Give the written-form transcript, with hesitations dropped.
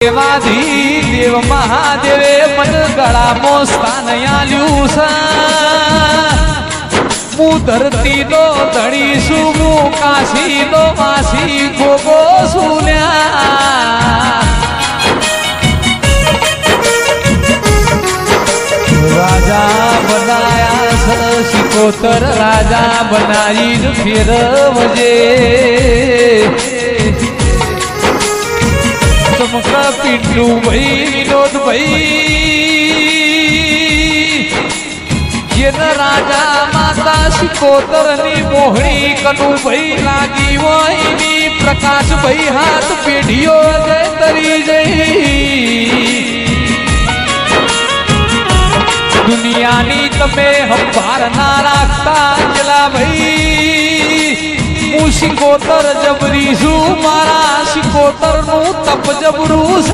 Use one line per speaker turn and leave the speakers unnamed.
દેવાધી દેવ મહાદેવે મન ગળામાં સ્થાન આલ્યું છે. હું ધરતીનો ધણી છું, હું કાશીનો વાસી ગોગો સુન્યા. રાજા બનાયા છે સિકોતર, રાજા બનાવીને ફેરવજે. ચમકા પિંડુ ભાઈ વિનોદ ભાઈ જેને રાજા માતા સિકોતર ની મોહણી કનુ ભાઈ લાગી હોય ની પ્રકાશ ભાઈ હાથ પેઢીઓ જય તરી જઈ. દુનિયાની તમે હંભાર ના રાખતા ચલા ભાઈ, હું સિકોતર જબરી છું, મારા સિકોતર નું તપ જબરું.